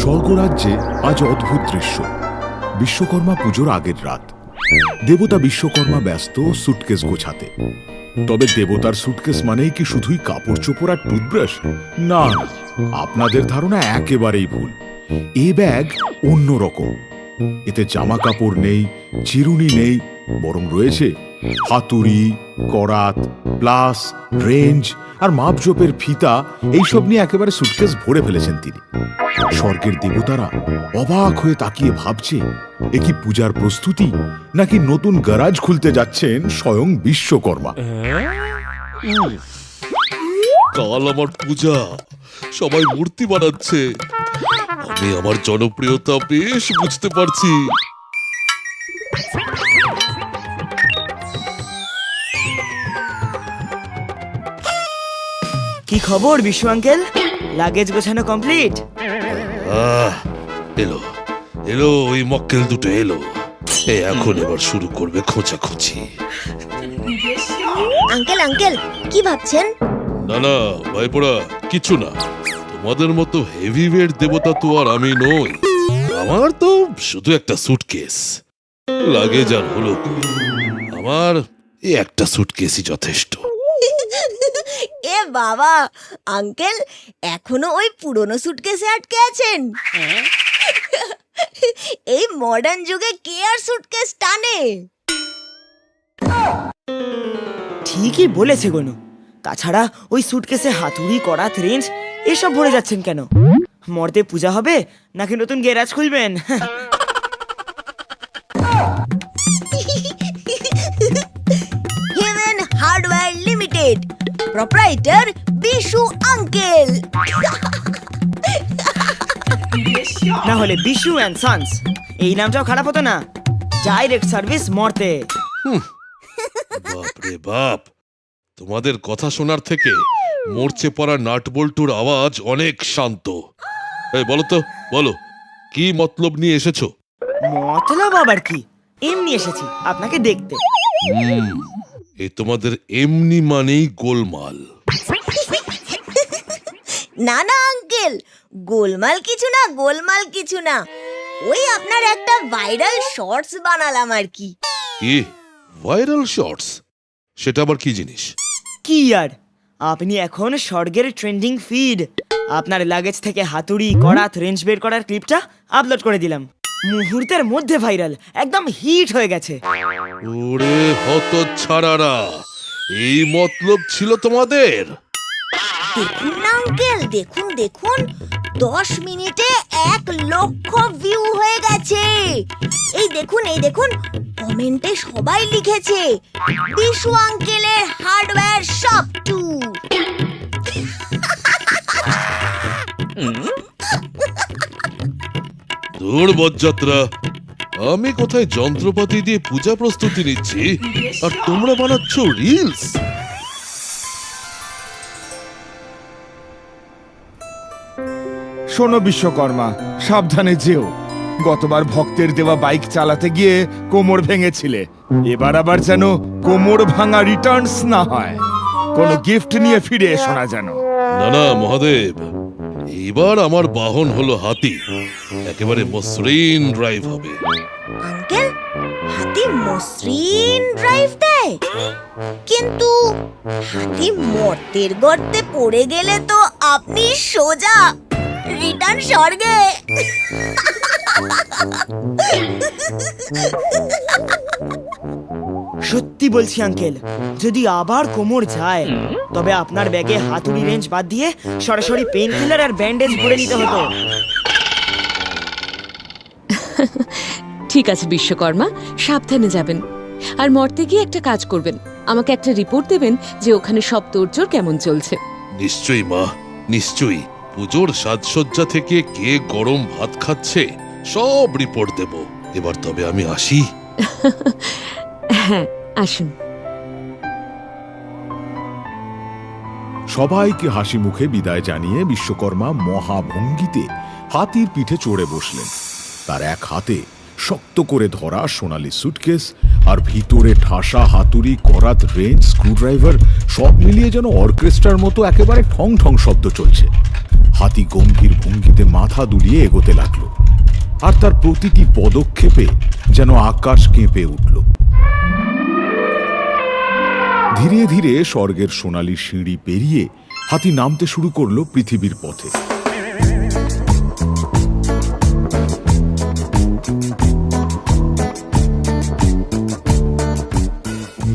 স্বর্গরাজ্যে আজ অদ্ভুত দৃশ্য। বিশ্বকর্মা পুজোর আগের রাত। দেবতা বিশ্বকর্মা ব্যস্ত সুটকেস গোছাতে। তবে দেবতার সুটকেস মানেই কি শুধুই কাপড় চোপড় আর টুথব্রাশ? না, আপনাদের ধারণা একেবারেই ভুল। এ ব্যাগ অন্যরকম। এতে জামা কাপড় নেই, চিরুনি নেই, বরং রয়েছে হাতুড়ি, করাত, প্লাস, রেঞ্জ আর মাপজোপের ফিতা। এইসব নিয়ে একেবারে সুটকেস ভরে ফেলেছেন তিনি। স্বর্গের দেবতারা অবাক হয়ে তাকিয়ে ভাবছে, এ কি পূজার প্রস্তুতি নাকি নতুন গ্যারাজ খুলতে যাচ্ছেন স্বয়ং বিশ্বকর্মা। কাল আমার পূজা, সবাই মূর্তি বানাচ্ছে। আমি আমার জনপ্রিয়তা বেশ বুঝতে পারছি। কি খবর বিশু আঙ্কেল? লাগেজ গোছানো কমপ্লিট? এলো এলো ওই মক্কেল দুটো এলো। এখন এবার শুরু করবে খোঁচাখুচি। আঙ্কেল আঙ্কেল কি ভাবছেন? না না ভাইপোড়া, কিছু না। তোমাদের মতো হেভি ওয়েট দেবতা তো আর আমি নই। আমার তো শুধু একটা সুটকেস। লাগেজ আর হলো কি? আমার এই একটা সুটকেসই যথেষ্ট। এ বাবা, আঙ্কেল এখনো ওই পুরনো সুটকেসে আটকে আছেন? এই মডার্ন যুগে কে আর সুটকেস টানে? ঠিকই বলেছে গনু। তাছাড়া ওই সুটকেসে হাতুড়ি, করাত, রেঞ্জ এসব ভরে যাচ্ছেন কেন? মর্তে পূজা হবে নাকি নতুন গ্যারাজ খুলবেন? Heaven hardware limited, proprietor Bishu uncle. না হলে বিশু অ্যান্ড সন্স, এই নামটাও খারাপ হতো না। ডাইরেক্ট সার্ভিস মর্তে। বাপরে বাপ, তোমাদের কথা শোনার থেকে মরচে পড়া নাট বল্টুর আওয়াজ অনেক শান্ত। এই বলো তো, বলো কি মতলব নিয়ে এসেছো? মতলব আবার কি? এমনি এসেছি আপনাকে দেখতে। এই তোমাদের এমনি মানেই গোলমাল। না না আঙ্কেল, গোলমাল কিছু না, গোলমাল কিছু না। ওই আপনার একটা ভাইরাল শর্টস বানালাম আর কি। কি ভাইরাল শর্টস? সেটা আবার কি জিনিস? কি আর, আপনি এখন স্বর্গের ট্রেন্ডিং ফিড। আপনার লাগেজ থেকে হাতুড়ি, করাত, রেঞ্জ বের করার ক্লিপটা আপলোড করে দিলাম। মুহূর্তের মধ্যে ভাইরাল, একদম হিট হয়ে গেছে। ওরে হতচ্ছাড়ারা, এই মতলব ছিল তোমাদের? দেখুন না আঙ্কেল, দেখুন দেখুন, 10 মিনিটে 1 লক্ষ ভিউ হয়ে গেছে। এই দেখুন, এই দেখুন, কমেন্টে সবাই লিখেছে বিশু আঙ্কেলের হার্ডওয়্যার শপ ট্যুর। দূর বজ্জাত্রা, আমি কোথায় যন্ত্রপাতি দিয়ে পূজা প্রস্তুতি নিচ্ছি আর তোমরা বানাচ্ছ রিলস। শোনো বিশ্বকর্মা, সাবধানে যেও। গতবার ভক্তের দেওয়া বাইক চালাতে গিয়ে কোমর ভেঙেছিলে। এবার আবার যেন কোমর ভাঙা রিটার্নস না হয়। কোনো গিফট নিয়ে ফিরে এসো না যেন। না না মহাদেব, এবার আমার বাহন হলো হাতি। একেবারে মসৃণ ড্রাইভ হবে। আঙ্কেল, হাতি মসৃণ ড্রাইভ দেয়? কিন্তু হাতি মর্তের গর্তে পড়ে গেলে তো আপনি সোজা রিটার্ন স্বর্গে। সত্যি বলছি আঙ্কেল, যদি আবার কোমর যায় তবে আপনার ব্যাগে হাতুড়ি, রেঞ্জ বাদ দিয়ে সরাসরি পেইন কিলার আর ব্যান্ডেজ ভরে নিতে হতো। ঠিক আছে বিশ্বকর্মা, সাবধানে যাবেন। আর মর্তে গিয়ে একটা কাজ করবেন, আমাকে একটা রিপোর্ট দেবেন যে ওখানে সব তোড়জোড় কেমন চলছে। নিশ্চয়ই মা, নিশ্চয়ই। পুজোর সাজসজ্জা থেকে কে গরম ভাত খাচ্ছে সব রিপোর্ট দেব। এবার তবে আমি আসি। হ্যাঁ, আসুন। সবাইকে হাসি মুখে বিদায় জানিয়ে বিশ্বকর্মা মহাভঙ্গিতে হাতির পিঠে চড়ে বসলেন। তার এক হাতে শক্ত করে ধরা সোনালী সুটকেস, আর ভিতরে ঠাসা হাতুড়ি, করাত, রেঞ্জ, স্ক্রুড্রাইভার সব মিলিয়ে যেন অর্কেস্ট্রার মতো একেবারে ঠং ঠং শব্দ চলছে। হাতি গম্ভীর ভঙ্গিতে মাথা দুলিয়ে এগোতে লাগলো, আর তার প্রতিটি পদক্ষেপে যেন আকাশ কেঁপে উঠল। ধীরে ধীরে স্বর্গের সোনালী সিঁড়ি পেরিয়ে হাতি নামতে শুরু করলো পৃথিবীর পথে।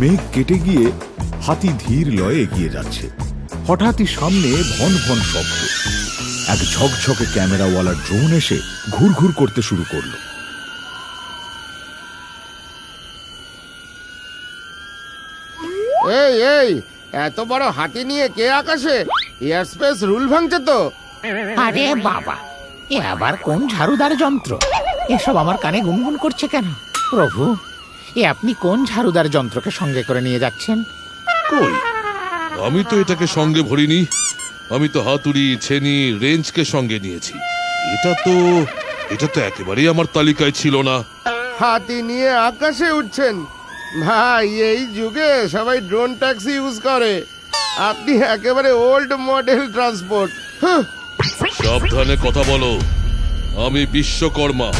মেঘ কেটে গিয়ে হাতি ধীর লয়ে এগিয়ে যাচ্ছে। হঠাৎই সামনে ভন ভন শব্দ। এক ঝকঝকে ক্যামেরাওয়ালা ড্রোন এসে ঘুরঘুর করতে শুরু করলো। এই এই এত বড় হাতি নিয়ে কে আকাশে? এয়ার স্পেস রুল ভাঙছে তো। আরে বাবা, এ আবার কোন ঝাড়ুদার যন্ত্র? এসব আমার কানে গুনগুন করছে কেন? প্রভু, এ আপনি কোন ঝাড়ুদার যন্ত্রকে সঙ্গে করে নিয়ে যাচ্ছেন? কই, আমি তো এটাকে সঙ্গে ভরিনি। আমি তো হাতুড়ি, ছেনি, রেঞ্জকে সঙ্গে নিয়েছি। এটা তো একেবারেই আমার তালিকায় ছিল না। হাতি নিয়ে আকাশে উঠছেন? ভাই, এই যুগে সবাই ড্রোন ট্যাক্সি ইউজ করে, আপনি একেবারে ওল্ড মডেল ট্রান্সপোর্ট। সাবধানে কথা বলো। আমি বিশ্বকর্মা,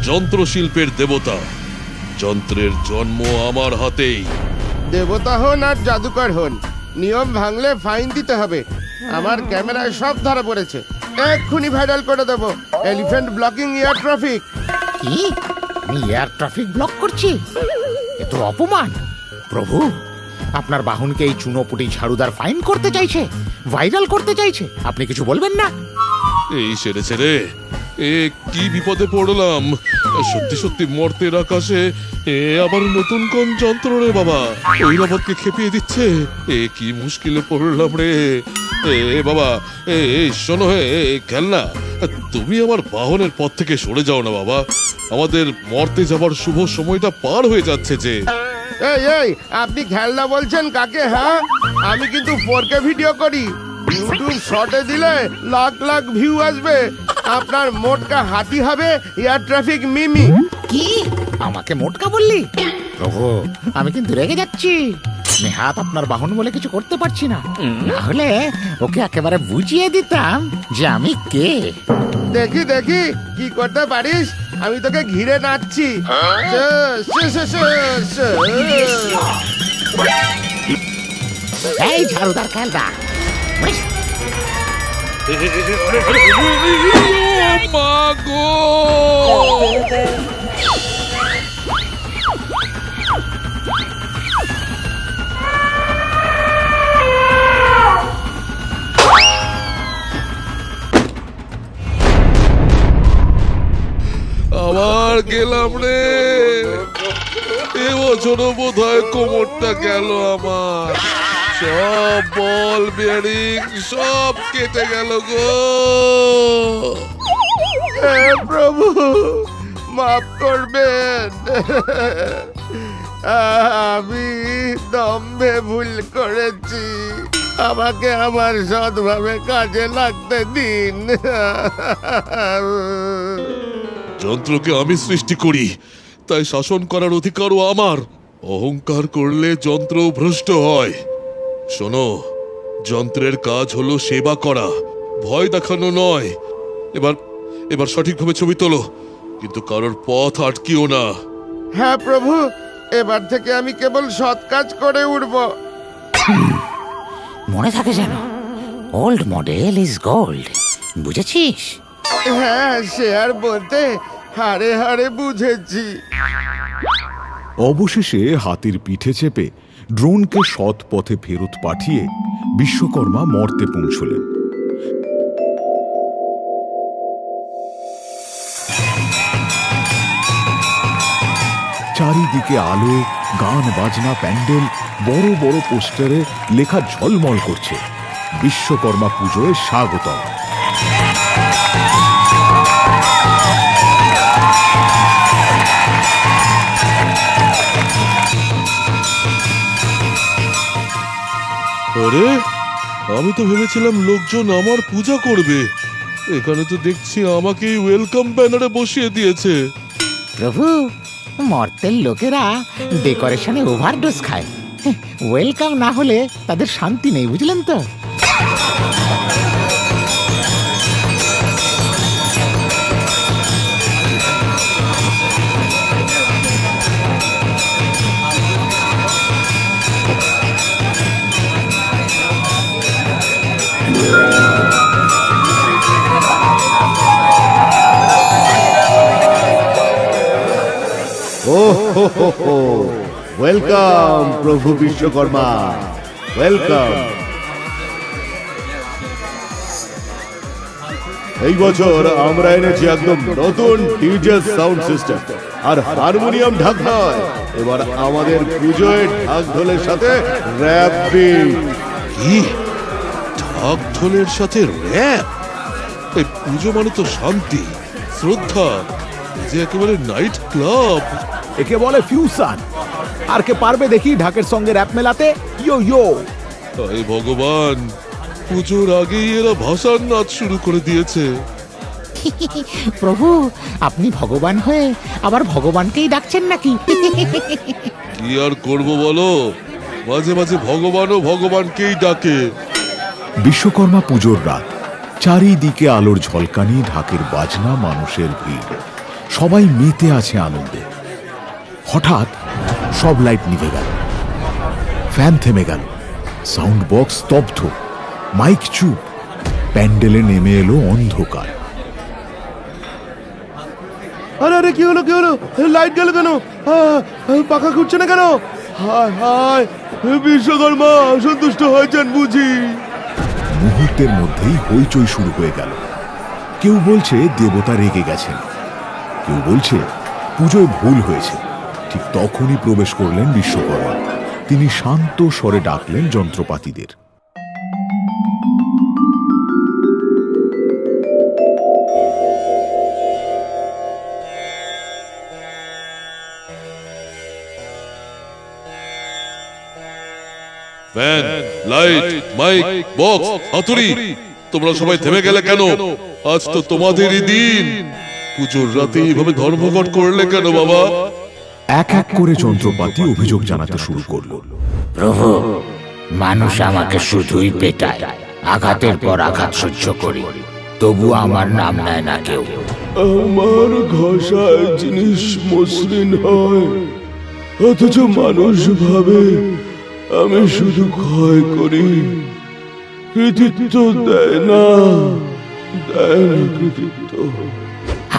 যন্ত্রশিল্পের দেবতা। যন্ত্রের জন্ম আমার হাতেই। দেবতা হন আর জাদুকর হন, নিয়ম ভাঙলে ফাইন দিতে হবে। আমার ক্যামেরায় সব ধরা পড়েছে, এক্ষুনি ভাইরাল করে দেবো। Elephant blocking air traffic. কি? আমি এয়ার ট্রাফিক ব্লক করছি? এ তো অপমান। প্রভু, আপনার বাহনকে এই চুনোপুটি ঝাড়ুদার ফাইন করতে চাইছে, ভাইরাল করতে চাইছে। আপনি কিছু বলবেন না? এই সেরেছে রে, এ কি বিপদে পড়লাম। সত্যি সত্যি মর্তের আকাশে এ আবার নতুন কোন যন্ত্র রে বাবা? ঐরাবতকে খেপিয়ে দিচ্ছে। এ কি মুশকিলে পড়লাম রে। এ বাবা, শোনো, খেলনা, তুমি আমার বাহনের পথ থেকে সরে যাও না বাবা। আমাদের মর্তে যাবার শুভ সময়টা পার হয়ে যাচ্ছে যে। এই এই আপনি খেলনা বলছেন কাকে? হ্যাঁ, আমি কিন্তু 4K ভিডিও করি। ইউটিউব শর্টে দিলে লাখ লাখ ভিউ আসবে। আপনার মোটকা হাতি হবে এয়ার ট্রাফিক মিমি। কি? আমাকে মোটকা বললি? প্রভু, আমি কিন্তু রেগে যাচ্ছি। আমি হাত আপনার বাহন বলে কিছু করতে পারছি না। না হলে ওকে একেবারে বুঝিয়ে দিতাম যে আমি কে। দেখি দেখি কি করতে পারিস। আমি তোকে ঘিরে নাচছি। এই ঝাড়ুদার খেলনা, মা গো! আবার গেলাম রে। এবছরও বোধ হয় কোমরটা গেল আমার। সব বল বেয়ারিং সব কেটে গেল গো। হে প্রভু, মাফ করবেন। আমি দম্ভে ভুল করেছি, আমাকে আমার সৎভাবে কাজে লাগতে দিন। যন্ত্রকে আমি সৃষ্টি করি, তাই শাসন করার অধিকারও আমার। অহংকার করলে যন্ত্র ভ্রষ্ট হয়। শোনো, যন্ত্রের কাজ হলো সেবা করা, ভয় দেখানো নয়। এবার সঠিকভাবে ছবি তোলো, কিন্তু কারোর পথ আটকিও না। হ্যাঁ প্রভু, এবার থেকে আমি কেবল সৎ কাজ করে উঠব। মনে থাকে যেন, ওল্ড মডেল ইজ গোল্ড। বুঝেছিস? হ্যাঁ, সে আর বলতে, হারে হারে বুঝেছি। অবশেষে হাতির পিঠে চেপে ড্রোনকে সৎ পথে ফেরত পাঠিয়ে বিশ্বকর্মা মর্তে পৌঁছলেন। চারিদিকে আলো, গান বাজনা, প্যান্ডেল, বড় বড় পোস্টারে লেখা ঝলমল করছে, বিশ্বকর্মা পুজোয় স্বাগতম। আরে, আমি তো ভেবেছিলাম লোকজন আমার পূজা করবে। এখানে তো দেখছি আমাকেই ওয়েলকাম ব্যানারে বসিয়ে দিয়েছে। প্রভু, মর্তেল লোকেরা ডেকোরেশনে ওভারডোজ খায়। ওয়েলকাম না হলে তাদের শান্তি নেই, বুঝলেন তো? ও হো ওয়েলকাম প্রভু বিশ্বকর্মা, ওয়েলকাম। এই বছর আমরা এনেছি একদম নতুন ডিজে সাউন্ড সিস্টেম আর হারমোনিয়াম ঢাক নয়, এবার আমাদের পুজোয় ঢাক ঢোলের সাথে র‍্যাপ বিট। কি ঢাক ঢোলের সাথে র‍্যাপ? এই পুজো মানে তো শান্তি, শ্রদ্ধা, এই যে একেবারে নাইট ক্লাব। একে বলে ফিউশন। আর কে পারবে দেখি ঢাকের সঙ্গে র‍্যাপ মেলাতে? ইয়ো ইয়ো। তাই ভগবান, পুজোর আগেই এরা ভাসান নাচ শুরু করে দিয়েছে। প্রভু, আপনি ভগবান হয়ে আবার ভগবানকেই ডাকছেন নাকি? কি আর করব বলো, মাঝে মাঝে ভগবানও ভগবানকেই ডাকে। বিশ্বকর্মা পুজোর রাত, চারিদিকে আলোর ঝলকানি, ঢাকের বাজনা, মানুষের ভিড়, সবাই মেতে আছে আনন্দে। হঠাৎ সব লাইট নিভে গেল, ফ্যান থেমে গেল, সাউন্ড বক্স স্তব্ধ, মাইক চুপ, প্যান্ডেলে নেমে এলো অন্ধকার। আরে আরে কি হলো, কি হলো? লাইট গেল কেন? পাখা ঘুরছে না কেন? হায় হায়, বিশ্বকর্মা অসন্তুষ্ট হয়েছেন বুঝি। মুহূর্তের মধ্যেই হইচই শুরু হয়ে গেল। কেউ বলছে দেবতা রেগে গেছেন, কেউ বলছে পুজোয় ভুল হয়েছে। ঠিক তখনই প্রবেশ করলেন বিশ্বকর্মা। তিনি শান্ত স্বরে ডাকলেন যন্ত্রপাতিদের। ফ্যান, লাইট, মাইক, বক্স, হাতুড়ি, তোমরা সবাই থেমে গেলে কেন? আজ তো তোমাদেরই দিন। পুজোর রাতে এইভাবে ধর্মঘট করলে কেন বাবা? এক এক করে যন্ত্রপাতি অভিযোগ জানাতে শুরু করলো। প্রভু, মানুষ আমাকে শুধুই পেটায়, আঘাতের পর আঘাত সহ্য করি, তবু আমার নাম নেয় না কেউ। আমার ঘষায় জিনিস মসৃণ হয়, অথচ মানুষ ভাবে আমি শুধু ক্ষয় করি, কৃতিত্ব দেয় না, দেয় না কৃতিত্ব।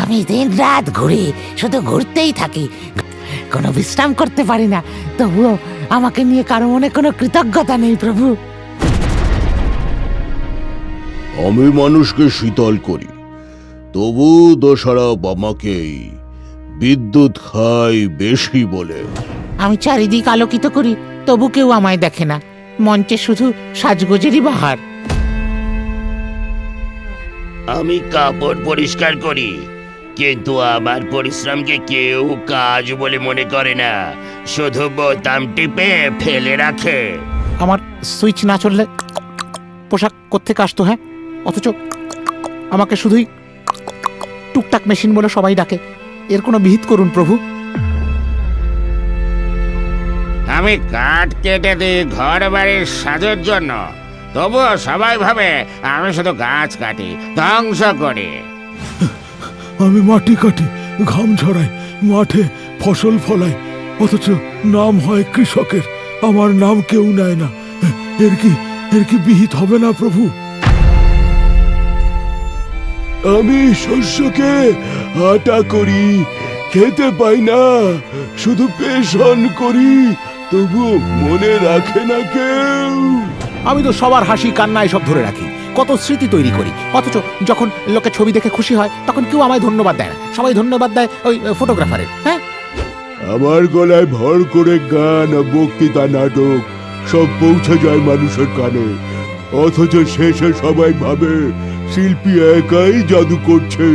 আমি দিন রাত ঘুরি, শুধু ঘুরতেই থাকি, কোনো বিশ্রাম করতে পারি না, তবুও আমাকে নিয়ে কারো মনে কোনো কৃতজ্ঞতা নেই প্রভু। আমি মানুষকে শীতল করি, তবু দোষারোপ আমাকেই, বিদ্যুৎ খাই বেশি বলে। আমি চারিদিক আলোকিত করি, তবু কেউ আমায় দেখে না, মঞ্চে শুধু সাজগোজেরই বাহার। আমি কাপড় পরিষ্কার করি, কিন্তু আমার পরিশ্রমকে কেউ কাজ বলে মনে করে না, শুধু বোতাম টিপে ফেলে রাখে। আমার সুইচ না চললে পোশাক কোত্থেকে আসতো? হ্যাঁ, অথচ আমাকে শুধুই টুকটাক মেশিন বলে সবাই ডাকে। এর কোনো বিহিত করুন প্রভু। আমি কাঠ কেটে দিই ঘর বাড়ির সাজের জন্য, তবুও সবাই ভাবে আমি শুধু গাছ কাটি, ধ্বংস করি। আমি মাটি কাটি, ঘাম ঝরাই, মাঠে ফসল ফলাই, অথচ নাম হয় কৃষকের, আমার নাম কেউ নেয় না। এর কি বিহিত হবে না প্রভু? আমি শস্যকে আটা করি, খেতে পাই না, শুধু পেশন করি, তবু মনে রাখে না কেউ। আমি তো সবার হাসি কান্না এসব ধরে রাখি, কত স্মৃতি তৈরি করি, অথচ যখন লোকে ছবি দেখে খুশি হয় তখন কেউ আমায় ধন্যবাদ দেয় না, সবাই ধন্যবাদ দেয় ওই ফটোগ্রাফারের। হ্যাঁ, আমার গলায় ভর করে গান, বক্তৃতা, নাটক সব পৌঁছে যায় মানুষের কানে, অথচ শেষে সবাই ভাবে শিল্পী একাই জাদু করছে।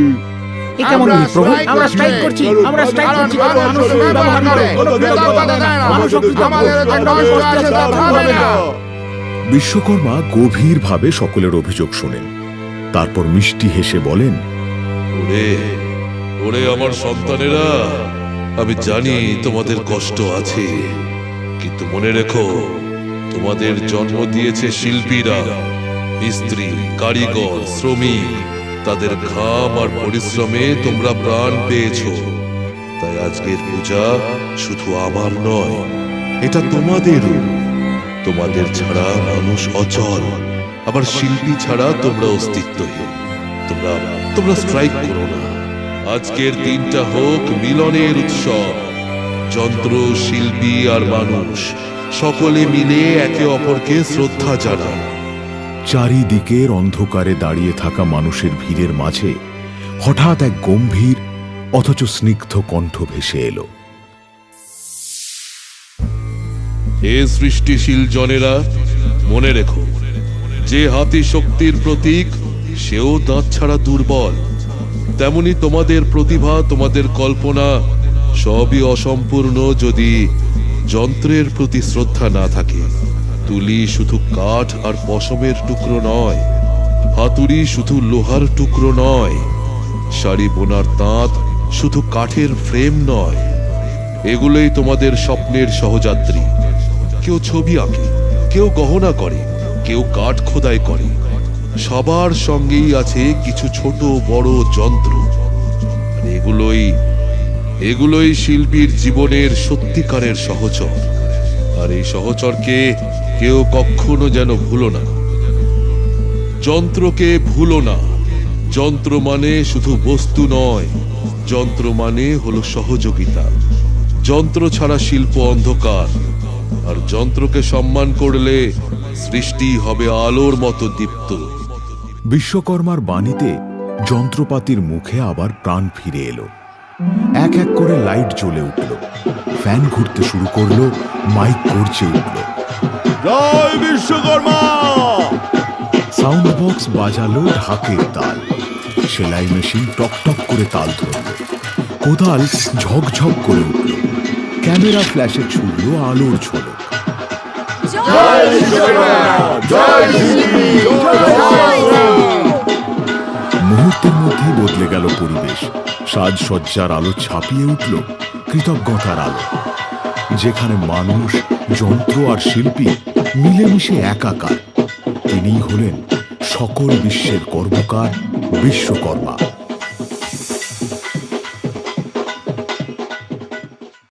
এ কেমন প্রভু? আমরা স্ট্রাইক করছি, আমরা স্ট্রাইক করছি, মানুষ ব্যবহার করে, কোনো কৃতজ্ঞতা দেয় না, মানুষ আমাদের হবে না। বিশ্বকর্মা গভীরভাবে সকলের অভিযোগ শোনেন, তারপর মিষ্টি হেসে বলেন, ওরে ওরে আমার সন্তানেরা, আমি জানি তোমাদের কষ্ট আছে, কিন্তু মনে রেখো, তোমাদের জন্ম দিয়েছে শিল্পীরা, মিস্ত্রি, কারিগর, শ্রমিক, তাদের ঘাম আর পরিশ্রমে তোমরা প্রাণ পেয়েছো। তাই আজকের পূজা শুধু আমার নয়, এটা তোমাদেরও। তোমাদের ছাড়া মানুষ অচল, আবার শিল্পী ছাড়া তোমরা অস্তিত্বহীন। তোমরা স্ট্রাইক করো না। আজকের দিনটা হোক মিলনের উৎসব, যন্ত্র, শিল্পী আর মানুষ সকলে মিলে একে অপরকে শ্রদ্ধা জানায়। চারিদিকের অন্ধকারে দাঁড়িয়ে থাকা মানুষের ভিড়ের মাঝে হঠাৎ এক গম্ভীর অথচ স্নিগ্ধ কণ্ঠ ভেসে এলো। হে সৃষ্টিশীল জনেরা, মনে রেখো, যে হাতি শক্তির প্রতীক সেও দাঁত ছাড়া দুর্বল। তেমনি তোমাদের প্রতিভা, তোমাদের কল্পনা সবই অসম্পূর্ণ যদি যন্ত্রের প্রতি শ্রদ্ধা না থাকে। তুলি শুধু কাঠ আর পশমের টুকরো নয়, হাতুড়ি শুধু লোহার টুকরো নয়, শাড়ি বোনার তাঁত শুধু কাঠের ফ্রেম নয়। এগুলোই তোমাদের স্বপ্নের সহযাত্রী। কেউ ছবি আঁকে, কেউ গহনা করে, কেউ কাঠ খোদাই করে। সবার সঙ্গেই আছে কিছু ছোট বড় যন্ত্র। আর এগুলোই শিল্পীর জীবনের সত্যিকারের সহচর। আর এই সহচরকে কেউ কখনো যেন ভুলো না। যন্ত্রকে ভুলো না। যন্ত্র মানে শুধু বস্তু নয়, যন্ত্র মানে হলো সহযোগিতা। যন্ত্র ছাড়া শিল্প অন্ধকার, আর যন্ত্রকে সম্মান করলে সৃষ্টি হবে আলোর মতো দীপ্ত। বিশ্বকর্মার বাণীতে যন্ত্রপাতির মুখে আবার প্রাণ ফিরে এলো। এক এক করে লাইট জ্বলে উঠল, ফ্যান ঘুরতে শুরু করলো, মাইক গর্জে উঠল। জয় বিশ্বকর্মা! সাউন্ড বক্স বাজালো ঢাকের তাল, সেলাই মেশিন টকটক করে তাল ধরল, কোদাল ঝকঝক করে উঠল, ক্যামেরা ফ্ল্যাশে ছুড়ল আলোর ঝলক। মুহূর্তের মধ্যেই বদলে গেল পরিবেশ। সাজসজ্জার আলো ছাপিয়ে উঠল কৃতজ্ঞতার আলো, যেখানে মানুষ, যন্ত্র আর শিল্পী মিলেমিশে একাকার। তিনিই হলেন সকল বিশ্বের কর্মকার বিশ্বকর্মা।